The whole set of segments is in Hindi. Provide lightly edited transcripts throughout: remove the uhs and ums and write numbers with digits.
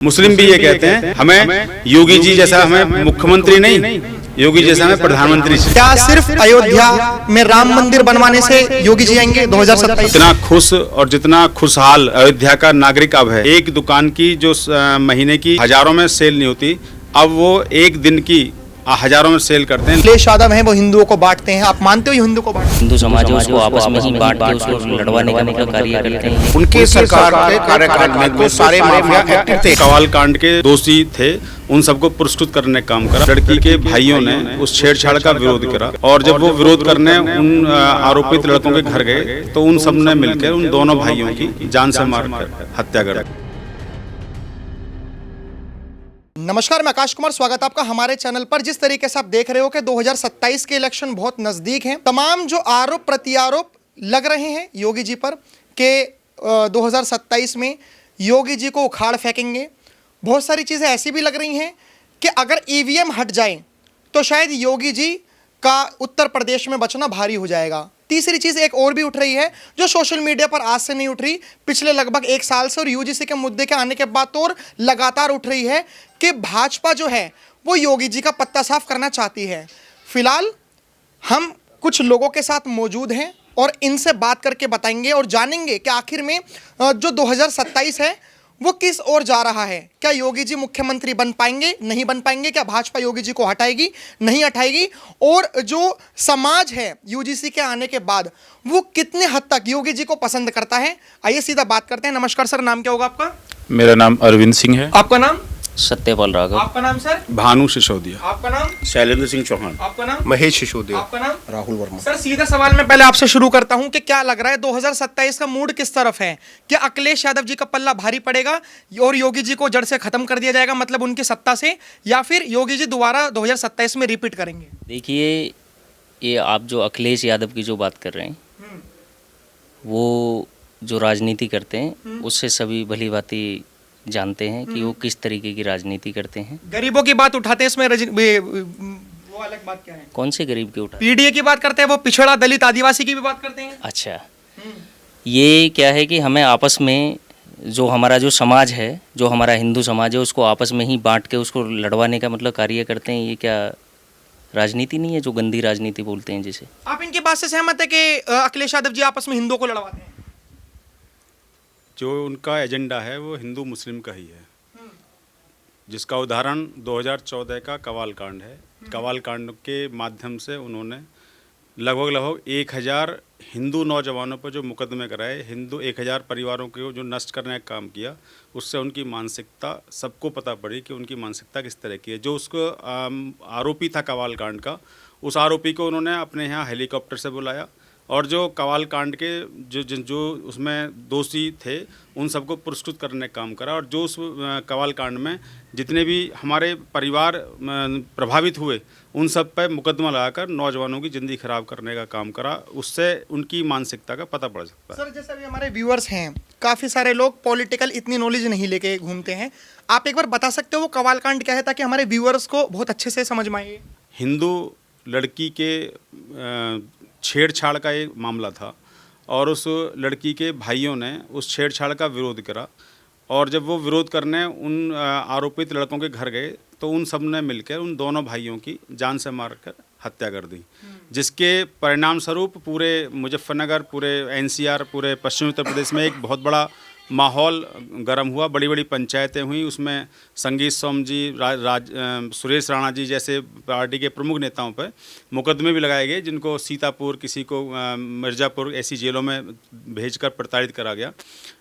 मुस्लिम भी ये कहते हैं हमें योगी जी जैसा हमें मुख्यमंत्री नहीं, योगी जैसा हमें प्रधानमंत्री। क्या सिर्फ अयोध्या में राम मंदिर बनवाने से योगी जी आएंगे 2027? जितना खुश और जितना खुशहाल अयोध्या का नागरिक अब है, एक दुकान की जो महीने की हजारों में सेल नहीं होती, अब वो एक दिन की हजारों में सेल करते हैं। अखिलेश यादव हैं वो हिंदुओं को बांटते हैं, आप मानते हो हिंदू को बांटते हैं? हिंदू समाज है उसको आपस में ही बांट के उसको लड़वाने का मतलब कार्य करते हैं। उनके सरकार के कार्यकाल में तो सारे माफिया एक्टिव थे। कवाल कांड के दोषी थे, उन सबको पुरस्कृत करने का काम करा। लड़की के भाइयों ने उस छेड़छाड़ का विरोध करा और जब वो विरोध करने उन आरोपित लड़कों के घर गए तो उन सब ने मिलकर उन दोनों भाइयों की जान से मारकर हत्या कर दी। नमस्कार, मैं आकाश कुमार, स्वागत है आपका हमारे चैनल पर। जिस तरीके से आप देख रहे हो कि 2027 के इलेक्शन बहुत नज़दीक हैं, तमाम जो आरोप प्रत्यारोप लग रहे हैं योगी जी पर कि 2027 में योगी जी को उखाड़ फेंकेंगे। बहुत सारी चीज़ें ऐसी भी लग रही हैं कि अगर ईवीएम हट जाए तो शायद योगी जी का उत्तर प्रदेश में बचना भारी हो जाएगा। तीसरी चीज़ एक और भी उठ रही है जो सोशल मीडिया पर आज से नहीं उठ रही, पिछले लगभग एक साल से और यूजीसी के मुद्दे के आने के बाद तो और लगातार उठ रही है कि भाजपा जो है वो योगी जी का पत्ता साफ करना चाहती है। फिलहाल हम कुछ लोगों के साथ मौजूद हैं और इनसे बात करके बताएंगे और जानेंगे कि आखिर में जो 2027 है वो किस ओर जा रहा है। क्या योगी जी मुख्यमंत्री बन पाएंगे, नहीं बन पाएंगे? क्या भाजपा योगी जी को हटाएगी, नहीं हटाएगी? और जो समाज है यूजीसी के आने के बाद वो कितने हद तक योगी जी को पसंद करता है, आइए सीधा बात करते हैं। नमस्कार सर, नाम क्या होगा आपका? मेरा नाम अरविंद सिंह है। आपका नाम? सत्यपाल राघव। आपका नाम सर? भानु सिसोदिया। आपका नाम? शैलेंद्र सिंह चौहान। आपका नाम? महेश सिसोदिया। आपका नाम? राहुल वर्मा। सर सीधा सवाल मैं पहले आपसे शुरू करता हूं कि क्या लग रहा है 2027 का मूड किस तरफ है? क्या अखिलेश यादव जी का पल्ला भारी पड़ेगा और योगी जी को जड़ से खत्म कर दिया जाएगा, मतलब उनकी सत्ता से, या फिर योगी जी दोबारा 2027 में रिपीट करेंगे? देखिए, ये आप जो अखिलेश यादव की जो बात कर रहे हैं, वो जो राजनीति करते हैं उससे सभी भली भांति जानते हैं कि वो किस तरीके की राजनीति करते हैं। गरीबों की बात उठाते हैं इसमें वो अलग बात क्या है? कौन से गरीब के उठा? पीडीए की बात करते हैं, वो पिछड़ा दलित आदिवासी की भी बात करते हैं। अच्छा, ये क्या है कि हमें आपस में जो हमारा जो समाज है, जो हमारा हिंदू समाज है, उसको आपस में ही बांट के उसको लड़वाने का मतलब कार्य करते हैं। ये क्या राजनीति नहीं है, जो गंदी राजनीति बोलते हैं जिसे? आप इनकी बात से सहमत है कि अखिलेश यादव जी आपस में हिंदुओं को लड़वाते हैं? जो उनका एजेंडा है वो हिंदू मुस्लिम का ही है, जिसका उदाहरण 2014 का कवाल कांड है। कवाल कांड के माध्यम से उन्होंने लगभग 1000 हिंदू नौजवानों पर जो मुकदमे कराए, हिंदू 1000 परिवारों को जो नष्ट करने का काम किया, उससे उनकी मानसिकता सबको पता पड़ी कि उनकी मानसिकता किस तरह की है। जो उसको आरोपी था कवाल कांड का, उस आरोपी को उन्होंने अपने यहाँ हेलीकॉप्टर से बुलाया और जो कवाल कांड के जो उसमें दोषी थे उन सबको पुरस्कृत करने का काम करा। और जो उस कवाल कांड में जितने भी हमारे परिवार प्रभावित हुए उन सब पर मुकदमा लगाकर नौजवानों की ज़िंदगी खराब करने का काम करा। उससे उनकी मानसिकता का पता पड़ सकता है। सर जैसे अभी हमारे व्यूअर्स हैं, काफ़ी सारे लोग पॉलिटिकल इतनी नॉलेज नहीं लेके घूमते हैं, आप एक बार बता सकते हो वो कवाल कांड क्या है ताकि हमारे व्यूअर्स को बहुत अच्छे से समझ में आए? हिंदू लड़की के छेड़छाड़ का एक मामला था और उस लड़की के भाइयों ने उस छेड़छाड़ का विरोध करा और जब वो विरोध करने उन आरोपित लड़कों के घर गए तो उन सब ने मिलकर उन दोनों भाइयों की जान से मारकर हत्या कर दी, जिसके परिणाम स्वरूप पूरे मुजफ्फरनगर, पूरे एनसीआर, पूरे पश्चिमी उत्तर प्रदेश में एक बहुत बड़ा माहौल गर्म हुआ। बड़ी बड़ी पंचायतें हुई, उसमें संगीत सोम जी, सुरेश राणा जी जैसे पार्टी के प्रमुख नेताओं पर मुकदमे भी लगाए गए, जिनको सीतापुर, किसी को मिर्ज़ापुर ऐसी जेलों में भेजकर प्रताड़ित करा गया।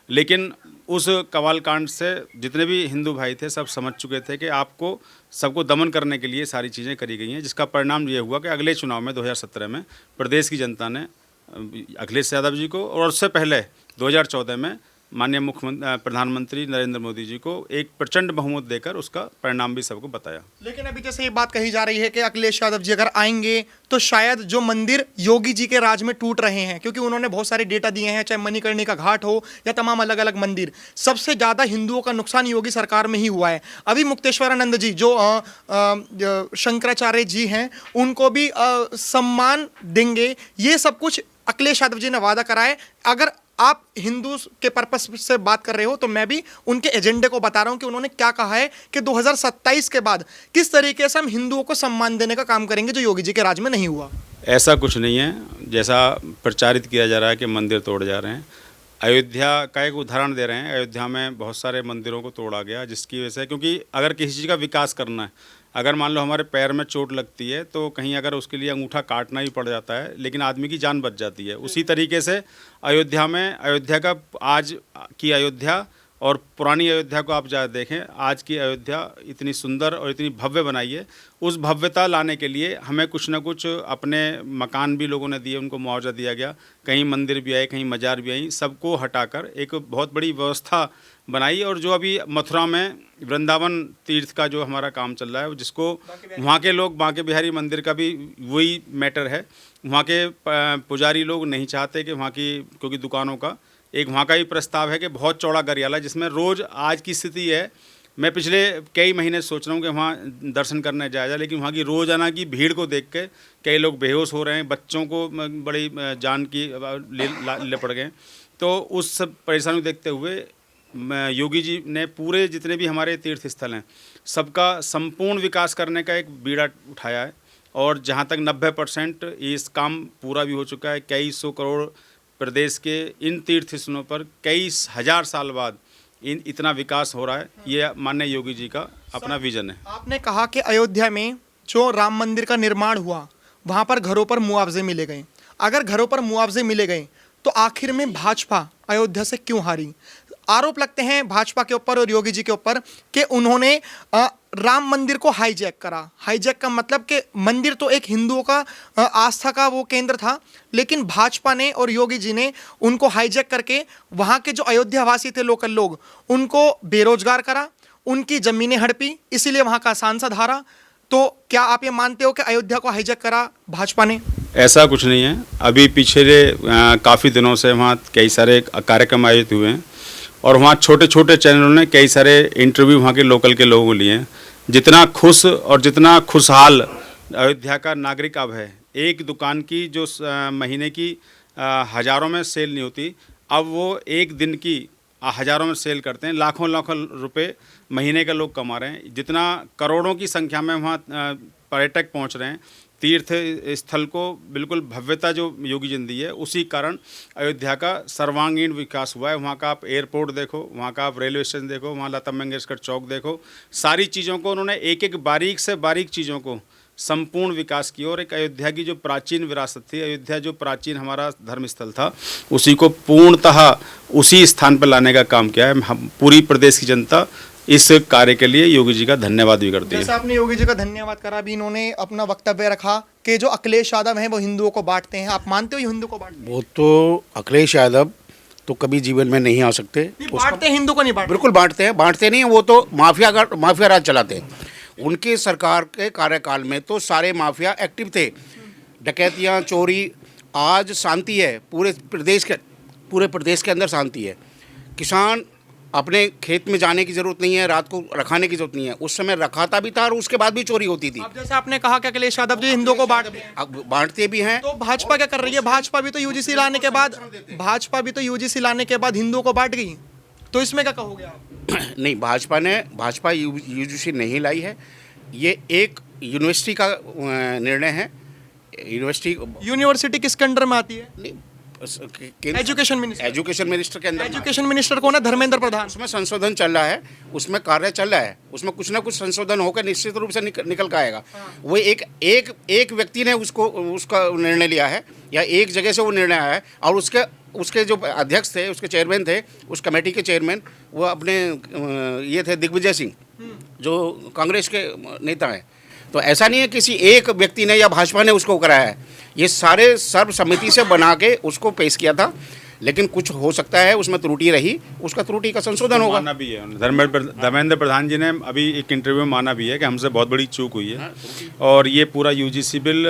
लेकिन उस कवाल कांड से जितने भी हिंदू भाई थे सब समझ चुके थे कि आपको सबको दमन करने के लिए सारी चीज़ें करी गई हैं, जिसका परिणाम ये हुआ कि अगले चुनाव में 2017 में प्रदेश की जनता ने अखिलेश यादव जी को और उससे पहले 2014 में माननीय प्रधानमंत्री नरेंद्र मोदी जी को एक प्रचंड बहुमत देकर उसका परिणाम भी सबको बताया। लेकिन अभी जैसे ये बात कही जा रही है कि अखिलेश यादव जी अगर आएंगे तो शायद जो मंदिर योगी जी के राज में टूट रहे हैं, क्योंकि उन्होंने बहुत सारे डेटा दिए हैं, चाहे मणिकर्णिका घाट हो या तमाम अलग अलग मंदिर, सबसे ज़्यादा हिंदुओं का नुकसान योगी सरकार में ही हुआ है। अभी मुक्तेश्वरानंद जी जो शंकराचार्य जी हैं उनको भी सम्मान देंगे, ये सब कुछ अखिलेश यादव जी ने वादा करा है। अगर आप हिंदू के पर्पस से बात कर रहे हो, तो मैं भी उनके एजेंडे को बता रहा हूं कि उन्होंने क्या कहा है कि 2027 के बाद किस तरीके से हम हिंदुओं को सम्मान देने का काम करेंगे जो योगी जी के राज में नहीं हुआ। ऐसा कुछ नहीं है जैसा प्रचारित किया जा रहा है कि मंदिर तोड़ जा रहे हैं। अयोध्या का एक उदाहरण दे रहे हैं। अयोध्या में बहुत सारे मंदिरों को तोड़ा गया, जिसकी वजह से, क्योंकि अगर किसी चीज़ का विकास करना है, अगर मान लो हमारे पैर में चोट लगती है तो कहीं अगर उसके लिए अंगूठा काटना ही पड़ जाता है, लेकिन आदमी की जान बच जाती है। उसी तरीके से अयोध्या में, अयोध्या का आज की अयोध्या और पुरानी अयोध्या को आप जा देखें, आज की अयोध्या इतनी सुंदर और इतनी भव्य बनाई है। उस भव्यता लाने के लिए हमें कुछ ना कुछ अपने मकान भी लोगों ने दिए, उनको मुआवजा दिया गया, कहीं मंदिर भी आए, कहीं मजार भी आई, सबको हटाकर एक बहुत बड़ी व्यवस्था बनाई। और जो अभी मथुरा में वृंदावन तीर्थ का जो हमारा काम चल रहा है, जिसको वहाँ के लोग, बांके बिहारी मंदिर का भी वही मैटर है, वहाँ के पुजारी लोग नहीं चाहते कि वहाँ की, क्योंकि दुकानों का एक वहाँ का ही प्रस्ताव है कि बहुत चौड़ा गरियाला, जिसमें रोज़, आज की स्थिति है, मैं पिछले कई महीने सोच रहा हूँ कि वहाँ दर्शन करने जाया जाए, लेकिन वहाँ की रोज़ाना की भीड़ को देख के कई लोग बेहोश हो रहे हैं, बच्चों को बड़ी जान की ले पड़ गए। तो उस सब परेशानी को देखते हुए योगी जी ने पूरे जितने भी हमारे तीर्थ स्थल हैं, सबका संपूर्ण विकास करने का एक बीड़ा उठाया है। और जहाँ तक 90% इस काम पूरा भी हो चुका है। कई सौ करोड़ प्रदेश के इन तीर्थ स्थलों पर कई हजार साल बाद इतना विकास हो रहा है। ये माननीय योगी जी का अपना विजन है। आपने कहा कि अयोध्या में जो राम मंदिर का निर्माण हुआ, वहाँ पर घरों पर मुआवजे मिले गए। अगर घरों पर मुआवजे मिले गए तो आखिर में भाजपा अयोध्या से क्यों हारी? आरोप लगते हैं भाजपा के ऊपर और योगी जी के ऊपर कि उन्होंने राम मंदिर को हाईजैक करा। हाईजैक का मतलब कि मंदिर तो एक हिंदुओं का आस्था का वो केंद्र था, लेकिन भाजपा ने और योगी जी ने उनको हाईजैक करके वहाँ के जो अयोध्या वासी थे, लोकल लोग, उनको बेरोजगार करा, उनकी ज़मीनें हड़पी, इसीलिए वहाँ का सांसद हारा। तो क्या आप ये मानते हो कि अयोध्या को हाईजैक करा भाजपा ने? ऐसा कुछ नहीं है। अभी पिछले काफ़ी दिनों से वहाँ कई सारे कार्यक्रम आयोजित हुए हैं और वहाँ छोटे छोटे चैनलों ने कई सारे इंटरव्यू वहाँ के लोकल के लोगों को लिए हैं। जितना खुश और जितना खुशहाल अयोध्या का नागरिक अब है, एक दुकान की जो महीने की हज़ारों में सेल नहीं होती, अब वो एक दिन की हज़ारों में सेल करते हैं। लाखों लाखों रुपए महीने का लोग कमा रहे हैं। जितना करोड़ों की संख्या में वहाँ पर्यटक पहुँच रहे हैं, तीर्थ स्थल को बिल्कुल भव्यता जो योगी जी ने दी है, उसी कारण अयोध्या का सर्वांगीण विकास हुआ है। वहाँ का आप एयरपोर्ट देखो, वहाँ का आप रेलवे स्टेशन देखो, वहाँ लता मंगेशकर चौक देखो, सारी चीज़ों को उन्होंने एक एक बारीक से बारीक चीज़ों को संपूर्ण विकास किया। और एक अयोध्या की जो प्राचीन विरासत थी, अयोध्या जो प्राचीन हमारा धर्मस्थल था, उसी को पूर्णतः उसी स्थान पर लाने का काम किया है। हम पूरी प्रदेश की जनता इस कार्य के लिए योगी जी का धन्यवाद भी करती है। जैसे आपने योगी जी का धन्यवाद करा, भी इन्होंने अपना वक्तव्य रखा कि जो अखिलेश यादव हैं वो हिंदुओं को बांटते हैं। आप मानते हो ये हिंदू को बांटते हैं? वो तो अखिलेश यादव तो कभी जीवन में नहीं आ सकते। बांटते हैं, हिंदू को नहीं बांटते? बिल्कुल बांटते हैं। बांटते नहीं है, वो तो माफिया राज चलाते हैं। उनकी सरकार के कार्यकाल में तो सारे माफिया एक्टिव थे। डकैतियाँ, चोरी, आज शांति है पूरे प्रदेश के अंदर शांति है। किसान अपने खेत में जाने की जरूरत नहीं है, रात को रखाने की जरूरत नहीं है। उस समय रखाता भी था और उसके बाद भी चोरी होती थी। अब जैसे आपने कहा कि अखिलेश यादव जी हिंदुओं को बांटते भी हैं। तो भाजपा क्या कर रही है? भाजपा भी तो यूजीसी लाने के बाद हिंदुओं को बांट गई, तो इसमें क्या कहोगे आप? नहीं, भाजपा यूजीसी नहीं लाई है। ये एक यूनिवर्सिटी का निर्णय है। यूनिवर्सिटी किसके अंडर में आती है? एजुकेशन मिनिस्टर के अंदर। एजुकेशन मिनिस्टर कौन है? धर्मेंद्र प्रधान। उसमें संशोधन चल रहा है, उसमें कार्य चल रहा है, उसमें कुछ ना कुछ संशोधन होकर निश्चित रूप से निकल कर आएगा। वो एक व्यक्ति ने उसका निर्णय लिया है, या एक जगह से वो निर्णय आया है, और उसके जो अध्यक्ष थे, उसके चेयरमैन थे, उस कमेटी के चेयरमैन, वो अपने ये थे दिग्विजय सिंह, जो कांग्रेस के नेता हैं। तो ऐसा नहीं है किसी एक व्यक्ति ने या भाजपा ने उसको कराया है। ये सारे सर्वसम्मति से बना के उसको पेश किया था, लेकिन कुछ हो सकता है उसमें त्रुटि रही, उसका त्रुटि का संशोधन होगा। माना भी है धर्मेंद्र प्रधान जी ने अभी एक इंटरव्यू में माना भी है कि हमसे बहुत बड़ी चूक हुई है। और ये पूरा यूजीसी बिल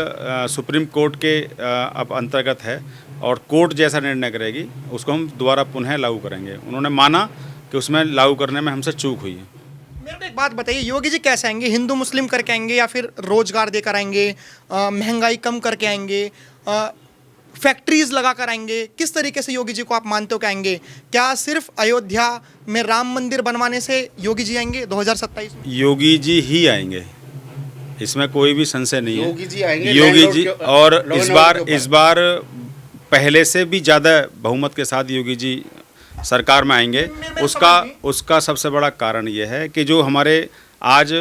सुप्रीम कोर्ट के अब अंतर्गत है, और कोर्ट जैसा निर्णय करेगी उसको हम दोबारा पुनः लागू करेंगे। उन्होंने माना कि उसमें लागू करने में हमसे चूक हुई है। मेरे को एक बात बताइए, योगी जी कैसे आएंगे? हिंदू मुस्लिम करके आएंगे या फिर रोजगार देकर आएंगे, महंगाई कम करके आएंगे? फैक्ट्रीज लगा कर आएंगे? किस तरीके से योगी जी को आप मानते हो कि आएंगे? क्या सिर्फ अयोध्या में राम मंदिर बनवाने से योगी जी आएंगे 2027 में? योगी जी ही आएंगे, इसमें कोई भी संशय नहीं है। योगी जी आएंगे, योगी लैंड जी, के- और लॉ एंड इस ऑर्डर बार के ऊपर। इस बार पहले से भी ज़्यादा बहुमत के साथ योगी जी सरकार में आएंगे। उसका सबसे बड़ा कारण ये है कि जो हमारे आज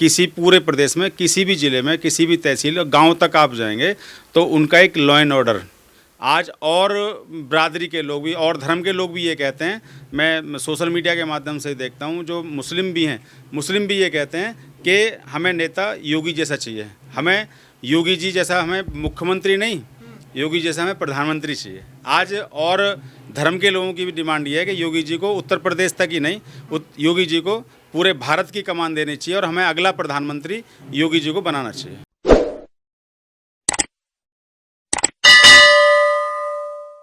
किसी पूरे प्रदेश में, किसी भी ज़िले में, किसी भी तहसील गांव तक आप जाएंगे तो उनका एक लॉ एंड ऑर्डर आज, और बरादरी के लोग भी और धर्म के लोग भी ये कहते हैं, मैं सोशल मीडिया के माध्यम से देखता हूँ, जो मुस्लिम भी हैं, मुस्लिम भी ये कहते हैं कि हमें नेता योगी जैसा चाहिए, हमें योगी जी जैसा, हमें मुख्यमंत्री नहीं, योगी जैसा हमें प्रधानमंत्री चाहिए आज। और धर्म के लोगों की भी डिमांड ये है कि योगी जी को उत्तर प्रदेश तक ही नहीं, योगी जी को पूरे भारत की कमान देनी चाहिए और हमें अगला प्रधानमंत्री योगी जी को बनाना चाहिए।